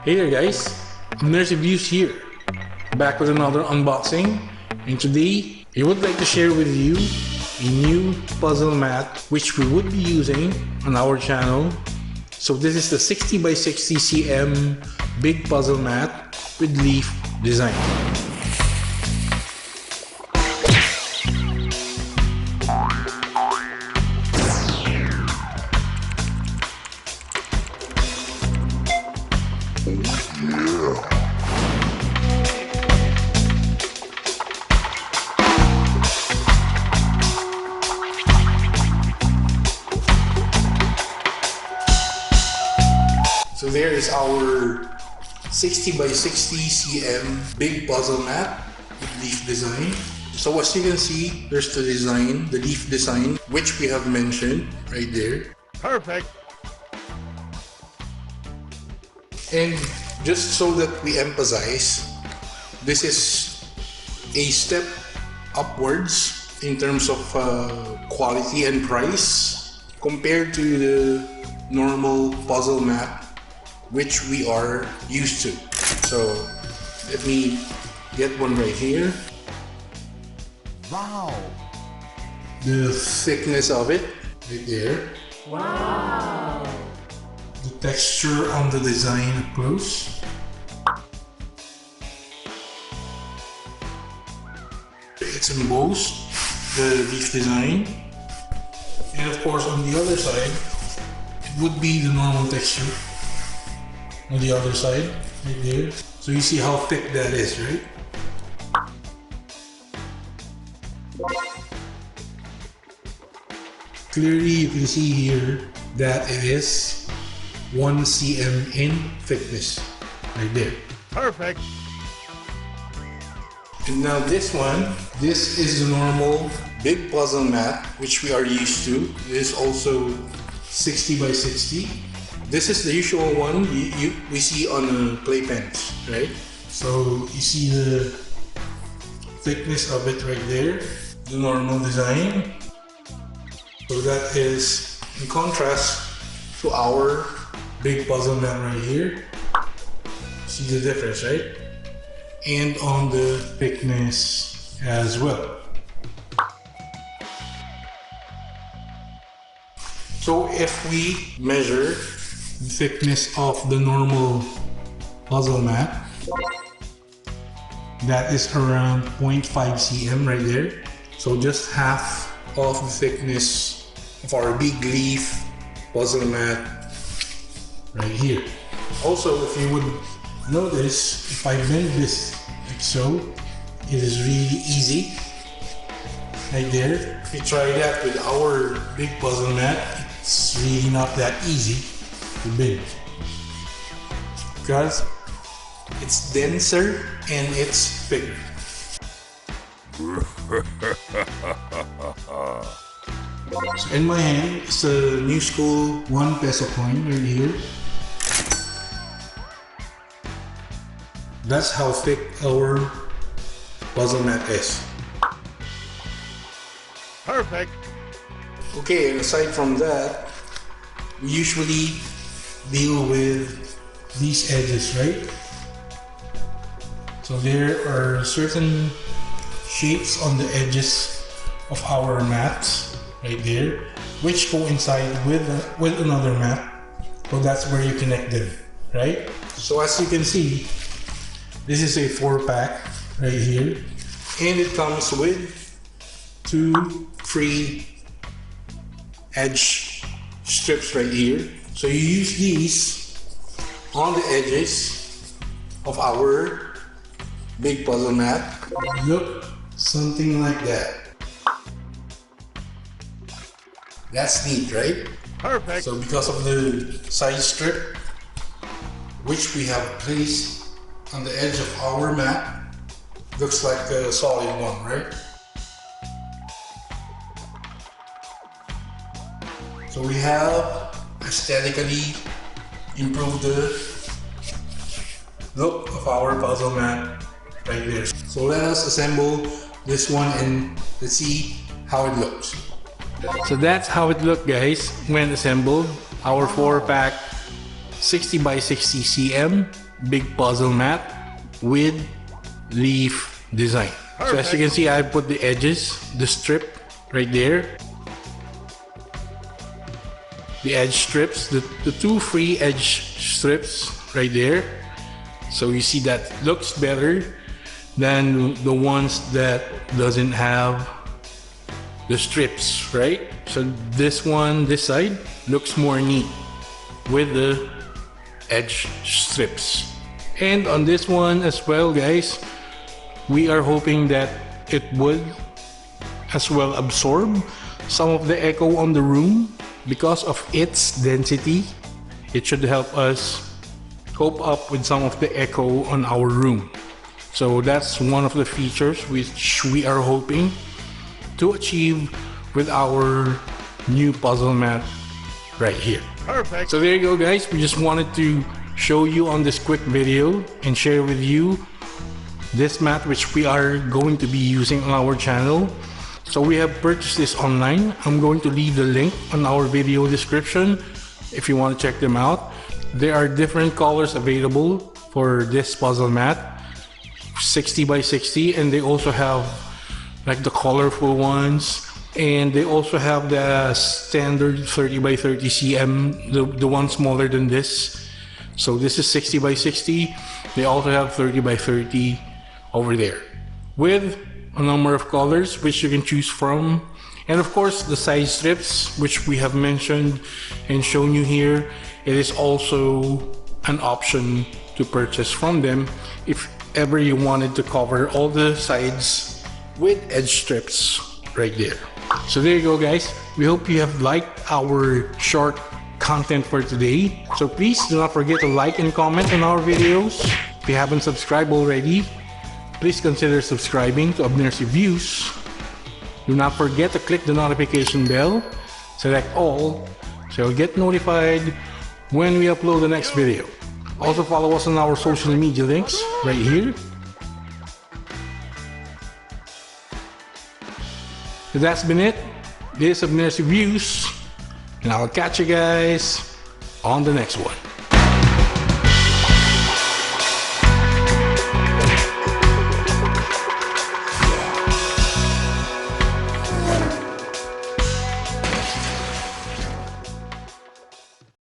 Hey there guys, Abner's Reviews here, back with another unboxing, and today I would like to share with you a new puzzle mat which we would be using on our channel. So this is the 60x60cm big puzzle mat with leaf design. So there is our 60x60cm big puzzle mat with leaf design. So as you can see, there's the design, the leaf design, which we have mentioned right there. Perfect. And just so that we emphasize, this is a step upwards in terms of quality and price compared to the normal puzzle mat which we are used to. So let me get one right here. Wow. The thickness of it right there. Wow. The texture on the design up close. It's embossed, the leaf design. And of course on the other side, it would be the normal texture. On the other side, right there. So you see how thick that is, right? Clearly you can see here that it is 1 cm in thickness, right there. Perfect. And now this one, this is the normal big puzzle mat which we are used to. It is also 60x60. This is the usual one we see on playpens, right? So you see the thickness of it right there, the normal design. So that is in contrast to our big puzzle mat right here. See the difference, right? And on the thickness as well. So if we measure the thickness of the normal puzzle mat, that is around 0.5 cm right there. So just half of the thickness of our big leaf puzzle mat right here. Also, if you would notice, if I bend this like so, it is really easy right there. If you try that with our big puzzle mat, it's really not that easy to bend because it's denser and it's bigger. So in my hand, it's a new school 1 peso coin right here. That's how thick our puzzle mat is. Perfect. Okay, and aside from that, we usually deal with these edges, right? So there are certain shapes on the edges of our mats right there, which coincide with another mat. So that's where you connect them, right? So as you can see, this is a 4-pack right here, and it comes with 2 free edge strips right here. So you use these on the edges of our big puzzle mat. Look, something like that. That's neat, right? Perfect. So because of the side strip which we have placed on the edge of our mat, looks like a solid one, right? So we have aesthetically improved the look of our puzzle mat right there. So let us assemble this one and let's see how it looks. So that's how it looked, guys, when assembled. Our 4-pack 60x60cm big puzzle mat with leaf design. So as you can see, I put the edges, the strip right there. The edge strips, the two free edge strips right there. So you see that looks better than the ones that doesn't have the strips, right? So this one, this side, looks more neat with the edge strips. And on this one as well, guys, we are hoping that it would as well absorb some of the echo on the room. Because of its density, it should help us cope up with some of the echo on our room. So that's one of the features which we are hoping to achieve with our new puzzle mat right here. Perfect. So there you go, guys. We just wanted to show you on this quick video and share with you this mat which we are going to be using on our channel. So we have purchased this online. I'm going to leave the link on our video description if you want to check them out. There are different colors available for this puzzle mat, 60 by 60, and they also have like the colorful ones, and they also have the standard 30 by 30 cm, the one smaller than this. So this is 60 by 60. They also have 30 by 30 over there with a number of colors which you can choose from, and of course the side strips which we have mentioned and shown you here. It is also an option to purchase from them if ever you wanted to cover all the sides with edge strips right there. So there you go, guys. We hope you have liked our short content for today. So please do not forget to like and comment on our videos. If you haven't subscribed already, please consider subscribing to Abner's Reviews. Do not forget to click the notification bell, select all, so you'll get notified when we upload the next video. Also follow us on our social media links right here. So that's been it. This is Abner's Reviews, and I'll catch you guys on the next one.